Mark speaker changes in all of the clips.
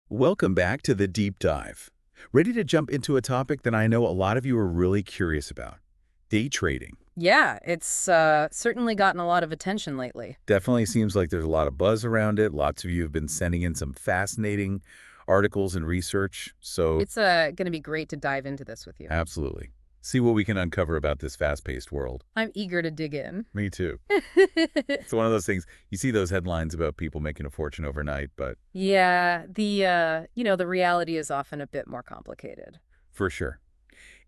Speaker 1: Welcome back to the Deep Dive. Ready to jump into a topic that I know a lot of you are really curious about. Day trading.
Speaker 2: Yeah, it's certainly gotten a lot of attention lately.
Speaker 1: Definitely seems like there's a lot of buzz around it. Lots of you have been sending in some fascinating articles and research. So
Speaker 2: It's going to be great to dive into this with you.
Speaker 1: absolutely. See what we can uncover about this fast-paced world.
Speaker 2: I'm eager to dig in.
Speaker 1: Me too. It's one of those things, you see those headlines about people making a fortune overnight, but
Speaker 2: Yeah, the reality is often a bit more complicated.
Speaker 1: for sure.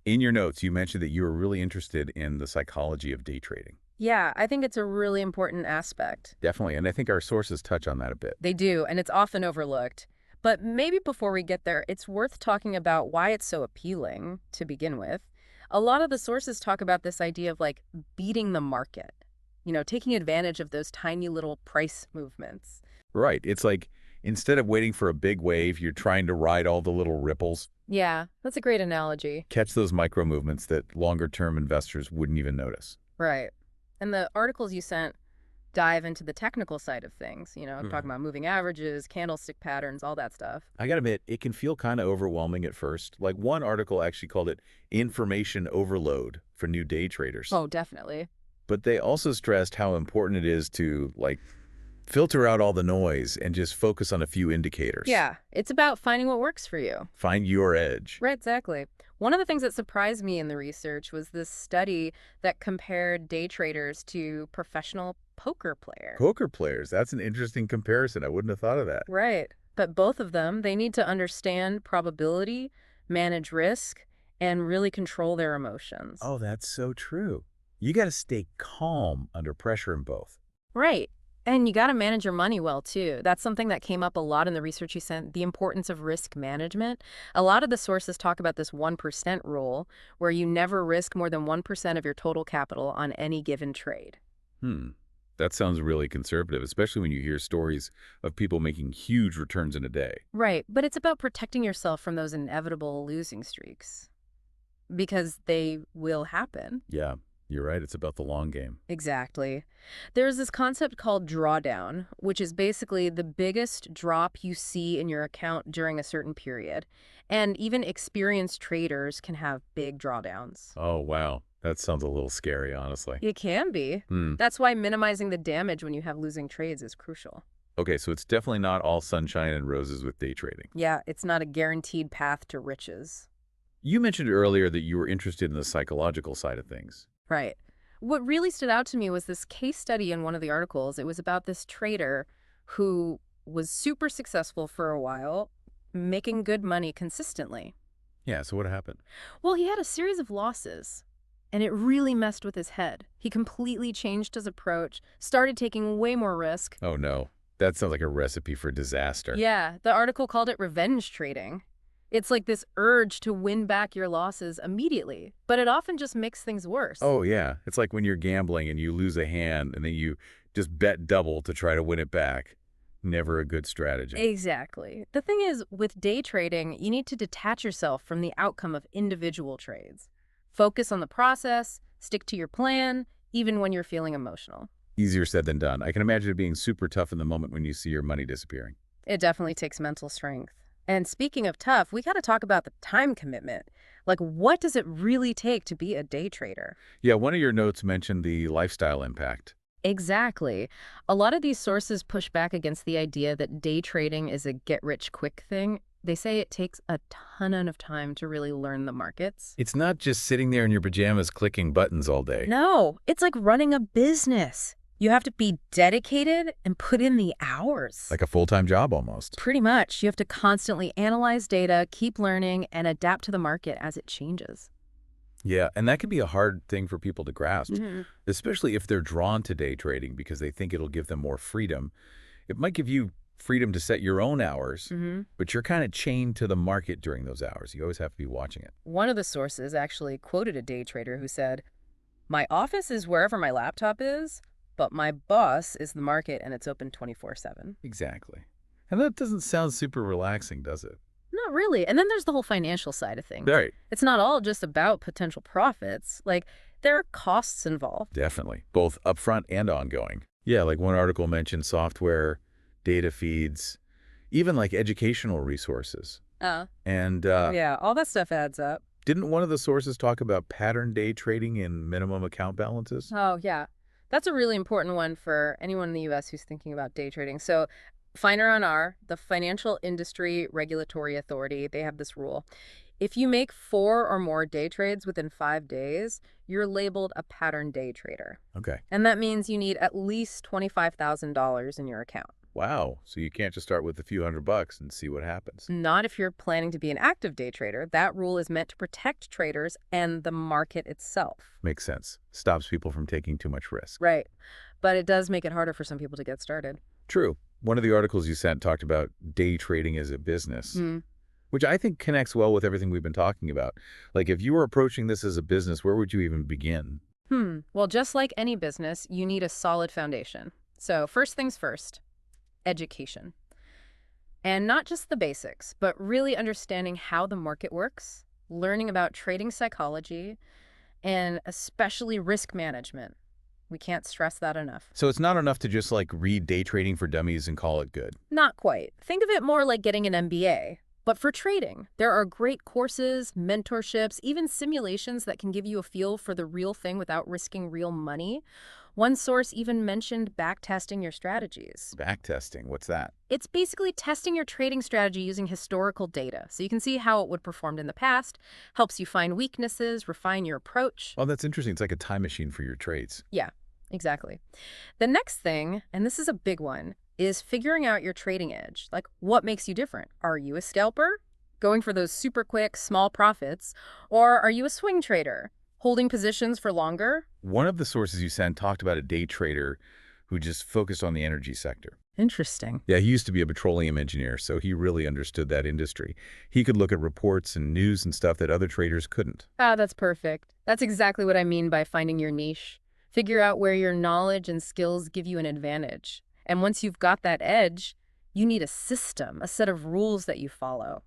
Speaker 1: In your notes, you mentioned that you were really interested in the psychology of day trading.
Speaker 2: Yeah, I think it's a really important aspect.
Speaker 1: Definitely, and I think our sources touch on that a bit.
Speaker 2: They do, and it's often overlooked. But maybe before we get there, it's worth talking about why it's so appealing to begin with. A lot of the sources talk about this idea of like beating the market, taking advantage of those tiny little price movements.
Speaker 1: Right. It's like instead of waiting for a big wave, you're trying to ride all the little ripples,
Speaker 2: Yeah, that's a great analogy.
Speaker 1: catch those micro movements that longer-term investors wouldn't even notice.
Speaker 2: Right. And the articles you sent dive into the technical side of things,
Speaker 1: Mhm.
Speaker 2: talking about moving averages, candlestick patterns, all that stuff.
Speaker 1: I gotta admit, it can feel kind of overwhelming at first. Like one article actually called it information overload for new day traders.
Speaker 2: Oh, definitely.
Speaker 1: But they also stressed how important it is to, like, filter out all the noise and just focus on a few indicators.
Speaker 2: Yeah, it's about finding what works for you.
Speaker 1: Find your edge.
Speaker 2: Right, exactly. One of the things that surprised me in the research was this study that compared day traders to professional poker players.
Speaker 1: Poker players, that's an interesting comparison. I wouldn't have thought of that.
Speaker 2: Right. But both of them, they need to understand probability, manage risk, and really control their emotions.
Speaker 1: Oh, that's so true. You got to stay calm under pressure in both.
Speaker 2: Right. And you got to manage your money well, too. That's something that came up a lot in the research you sent, the importance of risk management. A lot of the sources talk about this 1% rule, where you never risk more than 1% of your total capital on any given trade.
Speaker 1: Hmm. That sounds really conservative, especially when you hear stories of people making huge returns in a day.
Speaker 2: Right. But it's about protecting yourself from those inevitable losing streaks because they will happen.
Speaker 1: Yeah, you're right. It's about the long game.
Speaker 2: Exactly. There's this concept called drawdown, which is basically the biggest drop you see in your account during a certain period. And even experienced traders can have big drawdowns.
Speaker 1: Oh, wow. That sounds a little scary, honestly.
Speaker 2: It can be.
Speaker 1: Hmm.
Speaker 2: That's why minimizing the damage when you have losing trades is crucial.
Speaker 1: Okay, so it's definitely not all sunshine and roses with day trading.
Speaker 2: Yeah, it's not a guaranteed path to riches.
Speaker 1: You mentioned earlier that you were interested in the psychological side of things.
Speaker 2: Right. What really stood out to me was this case study in one of the articles. It was about this trader who was super successful for a while, making good money consistently.
Speaker 1: Yeah, so what happened?
Speaker 2: Well, he had a series of losses, and it really messed with his head. He completely changed his approach, started taking way more risk.
Speaker 1: Oh, no. That sounds like a recipe for disaster.
Speaker 2: Yeah, the article called it revenge trading. It's like this urge to win back your losses immediately, but it often just makes things worse.
Speaker 1: Oh, yeah. It's like when you're gambling and you lose a hand and then you just bet double to try to win it back. Never a good strategy.
Speaker 2: Exactly. The thing is, with day trading, you need to detach yourself from the outcome of individual trades. Focus on the process, stick to your plan, even when you're feeling emotional.
Speaker 1: Easier said than done. I can imagine it being super tough in the moment when you see your money disappearing.
Speaker 2: It definitely takes mental strength. And speaking of tough, we got to talk about the time commitment. Like, what does it really take to be a day trader?
Speaker 1: Yeah, one of your notes mentioned the lifestyle impact.
Speaker 2: Exactly. A lot of these sources push back against the idea that day trading is a get-rich-quick thing. They say it takes a ton of time to really learn the markets.
Speaker 1: It's not just sitting there in your pajamas clicking buttons all day.
Speaker 2: No, it's like running a business. You have to be dedicated and put in the hours.
Speaker 1: Like a full-time job almost.
Speaker 2: Pretty much. You have to constantly analyze data, keep learning, and adapt to the market as it changes.
Speaker 1: Yeah, and that can be a hard thing for people to grasp,
Speaker 2: Hmm.
Speaker 1: especially if they're drawn to day trading because they think it'll give them more freedom. It might give you freedom to set your own hours,
Speaker 2: Hmm.
Speaker 1: but you're kind of chained to the market during those hours. You always have to be watching it.
Speaker 2: One of the sources actually quoted a day trader who said, "My office is wherever my laptop is, but my boss is the market and it's open 24/7."
Speaker 1: Exactly. And that doesn't sound super relaxing, does it?
Speaker 2: Not really. And then there's the whole financial side of things.
Speaker 1: Right.
Speaker 2: It's not all just about potential profits. Like, there are costs involved.
Speaker 1: Definitely. Both upfront and ongoing. Yeah, like one article mentioned software, data feeds, Even like educational resources.
Speaker 2: Uh,
Speaker 1: And
Speaker 2: yeah, all that stuff adds up.
Speaker 1: didn't one of the sources talk about pattern day trading and minimum account balances?
Speaker 2: Oh, yeah. That's a really important one for anyone in the US who's thinking about day trading. So, FINRA, the Financial Industry Regulatory Authority, they have this rule. If you make 4 or more day trades within 5 days, you're labeled a pattern day trader.
Speaker 1: Okay.
Speaker 2: And that means you need at least $25,000 in your account.
Speaker 1: Wow. So you can't just start with a few $100 and see what happens.
Speaker 2: Not if you're planning to be an active day trader. That rule is meant to protect traders and the market itself.
Speaker 1: Makes sense. Stops people from taking too much risk.
Speaker 2: Right. But it does make it harder for some people to get started.
Speaker 1: True. One of the articles you sent talked about day trading as a business,
Speaker 2: Hmm.
Speaker 1: which I think connects well with everything we've been talking about. Like if you were approaching this as a business, where would you even begin?
Speaker 2: Well, just like any business, you need a solid foundation. So first things first, education. And not just the basics, but really understanding how the market works, learning about trading psychology, and especially risk management. We can't stress that enough.
Speaker 1: So it's not enough to just like read Day Trading for Dummies and call it good.
Speaker 2: Not quite. Think of it more like getting an MBA. But for trading, there are great courses, mentorships, even simulations that can give you a feel for the real thing without risking real money. One source even mentioned backtesting your strategies.
Speaker 1: Backtesting, what's that?
Speaker 2: It's basically testing your trading strategy using historical data, so you can see how it would performed in the past, helps you find weaknesses, refine your approach.
Speaker 1: Oh, that's interesting. It's like a time machine for your trades.
Speaker 2: Yeah, exactly. The next thing, and this is a big one, is figuring out your trading edge. Like, what makes you different? Are you a scalper, going for those super quick, small profits, or are you a swing trader, holding positions for longer?
Speaker 1: One of the sources you sent talked about a day trader who just focused on the energy sector.
Speaker 2: Interesting.
Speaker 1: Yeah, he used to be a petroleum engineer, so he really understood that industry. He could look at reports and news and stuff that other traders couldn't.
Speaker 2: Ah, that's perfect. That's exactly what I mean by finding your niche. Figure out where your knowledge and skills give you an advantage. And once you've got that edge, you need a system, a set of rules that you follow.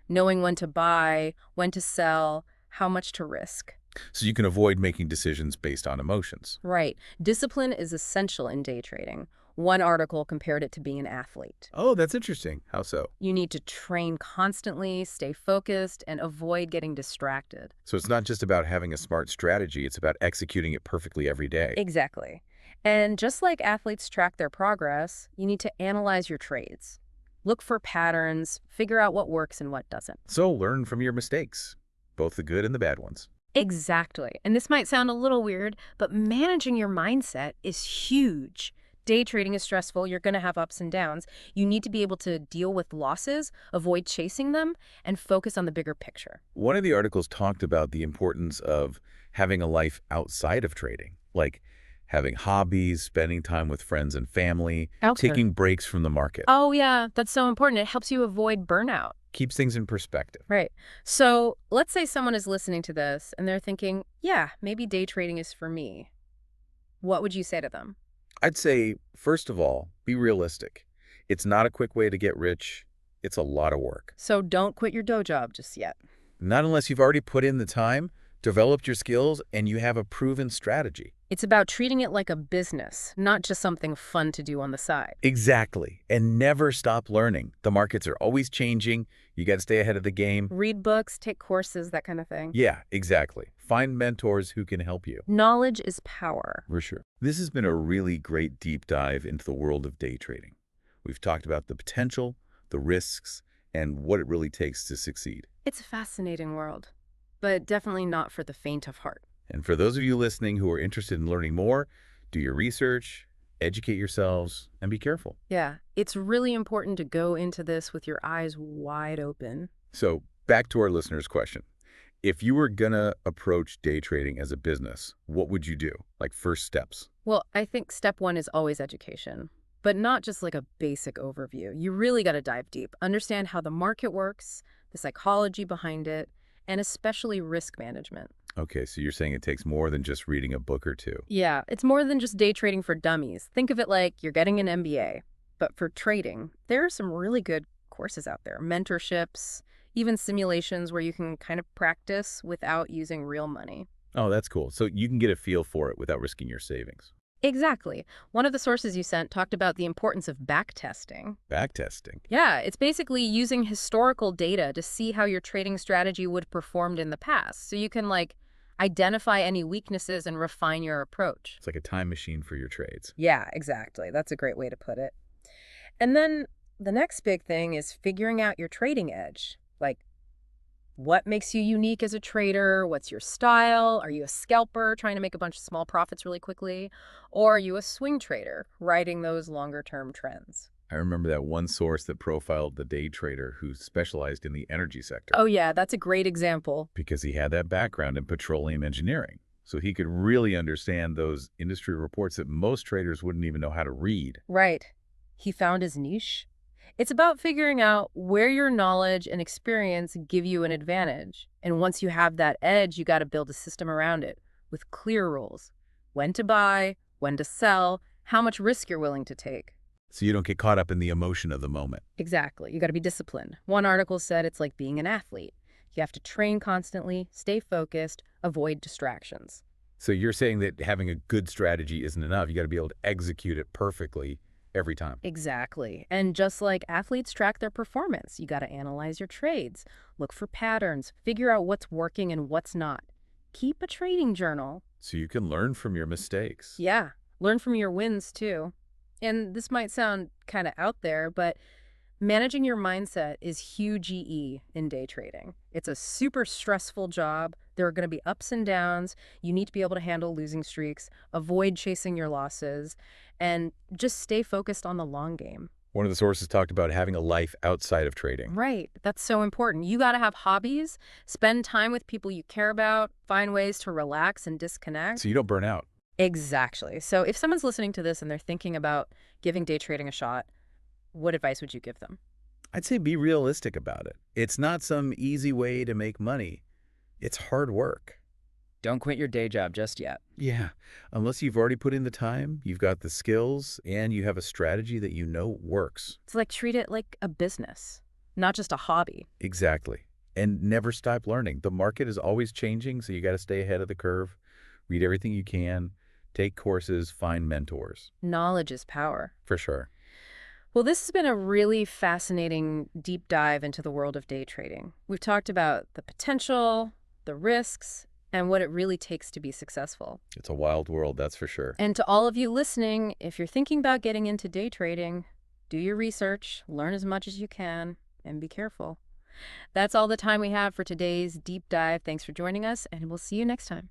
Speaker 2: Knowing when to buy, when to sell, how much to risk.
Speaker 1: So you can avoid making decisions based on emotions.
Speaker 2: Right. Discipline is essential in day trading. One article compared it to being an athlete.
Speaker 1: Oh, that's interesting. How so?
Speaker 2: You need to train constantly, stay focused, and avoid getting distracted.
Speaker 1: So it's not just about having a smart strategy, it's about executing it perfectly every day.
Speaker 2: Exactly. And just like athletes track their progress, you need to analyze your trades. Look for patterns, figure out what works and what doesn't.
Speaker 1: So learn from your mistakes, both the good and the bad ones.
Speaker 2: Exactly. And this might sound a little weird, but managing your mindset is huge. Day trading is stressful. You're going to have ups and downs. You need to be able to deal with losses, avoid chasing them, and focus on the bigger picture.
Speaker 1: One of the articles talked about the importance of having a life outside of trading, like having hobbies, spending time with friends and family,
Speaker 2: Outside.
Speaker 1: taking breaks from the market.
Speaker 2: Oh, yeah, that's so important. It helps you avoid burnout.
Speaker 1: Keeps things in perspective.
Speaker 2: Right. So let's say someone is listening to this and they're thinking, yeah, maybe day trading is for me. What would you say to them?
Speaker 1: I'd say, first of all, be realistic. It's not a quick way to get rich. It's a lot of work.
Speaker 2: So don't quit your dough job just yet.
Speaker 1: Not unless you've already put in the time, developed your skills, and you have a proven strategy.
Speaker 2: It's about treating it like a business, not just something fun to do on the side.
Speaker 1: Exactly. And never stop learning. The markets are always changing. You got to stay ahead of the game.
Speaker 2: Read books, take courses, that kind of thing.
Speaker 1: Yeah, exactly. Find mentors who can help you.
Speaker 2: Knowledge is power.
Speaker 1: For sure. This has been a really great deep dive into the world of day trading. We've talked about the potential, the risks, and what it really takes to succeed.
Speaker 2: It's a fascinating world, but definitely not for the faint of heart.
Speaker 1: And for those of you listening who are interested in learning more, do your research, educate yourselves, and be careful.
Speaker 2: Yeah, it's really important to go into this with your eyes wide open.
Speaker 1: So back to our listener's question. If you were going to approach day trading as a business, what would you do? Like first steps?
Speaker 2: Well, I think step one is always education, but not just like a basic overview. You really got to dive deep, understand how the market works, the psychology behind it, and especially risk management.
Speaker 1: Okay, so you're saying it takes more than just reading a book or two.
Speaker 2: Yeah, it's more than just day trading for dummies. Think of it like you're getting an MBA. But for trading, there are some really good courses out there, mentorships, even simulations where you can kind of practice without using real money.
Speaker 1: Oh, that's cool. So you can get a feel for it without risking your savings.
Speaker 2: Exactly. One of the sources you sent talked about the importance of backtesting.
Speaker 1: Backtesting.
Speaker 2: Yeah, it's basically using historical data to see how your trading strategy would have performed in the past. So you can identify any weaknesses and refine your approach.
Speaker 1: It's like a time machine for your trades.
Speaker 2: Yeah, exactly. That's a great way to put it. And then the next big thing is figuring out your trading edge. Like, what makes you unique as a trader? What's your style? Are you a scalper trying to make a bunch of small profits really quickly? Or are you a swing trader riding those longer term trends?
Speaker 1: I remember that one source that profiled the day trader who specialized in the energy sector
Speaker 2: Oh, yeah, that's a great example.
Speaker 1: because he had that background in petroleum engineering. So he could really understand those industry reports that most traders wouldn't even know how to read.
Speaker 2: Right. He found his niche. It's about figuring out where your knowledge and experience give you an advantage. And once you have that edge, you got to build a system around it with clear rules. When to buy, when to sell, how much risk you're willing to take.
Speaker 1: So you don't get caught up in the emotion of the moment.
Speaker 2: Exactly. You got to be disciplined. One article said it's like being an athlete. You have to train constantly, stay focused, avoid distractions.
Speaker 1: So you're saying that having a good strategy isn't enough. You got to be able to execute it perfectly every time.
Speaker 2: Exactly. And just like athletes track their performance, you got to analyze your trades, look for patterns, figure out what's working and what's not. Keep a trading journal.
Speaker 1: So you can learn from your mistakes.
Speaker 2: Yeah, learn from your wins too. And this might sound kind of out there, but managing your mindset is huge in day trading. It's a super stressful job. There are going to be ups and downs. You need to be able to handle losing streaks, avoid chasing your losses, and just stay focused on the long game.
Speaker 1: One of the sources talked about having a life outside of trading.
Speaker 2: Right. That's so important. You got to have hobbies, spend time with people you care about, find ways to relax and disconnect.
Speaker 1: So you don't burn out.
Speaker 2: Exactly. So if someone's listening to this and they're thinking about giving day trading a shot, what advice would you give them?
Speaker 1: I'd say be realistic about it. It's not some easy way to make money. It's hard work.
Speaker 2: Don't quit your day job just yet.
Speaker 1: Yeah, unless you've already put in the time, you've got the skills, and you have a strategy that you know works.
Speaker 2: It's like treat it like a business, not just a hobby.
Speaker 1: Exactly. And never stop learning. The market is always changing, so you got to stay ahead of the curve. Read everything you can, take courses, find mentors.
Speaker 2: Knowledge is power.
Speaker 1: For sure.
Speaker 2: Well, this has been a really fascinating deep dive into the world of day trading. We've talked about the potential, the risks, and what it really takes to be successful.
Speaker 1: It's a wild world, that's for sure.
Speaker 2: And to all of you listening, if you're thinking about getting into day trading, do your research, learn as much as you can, and be careful. That's all the time we have for today's deep dive. Thanks for joining us, and we'll see you next time.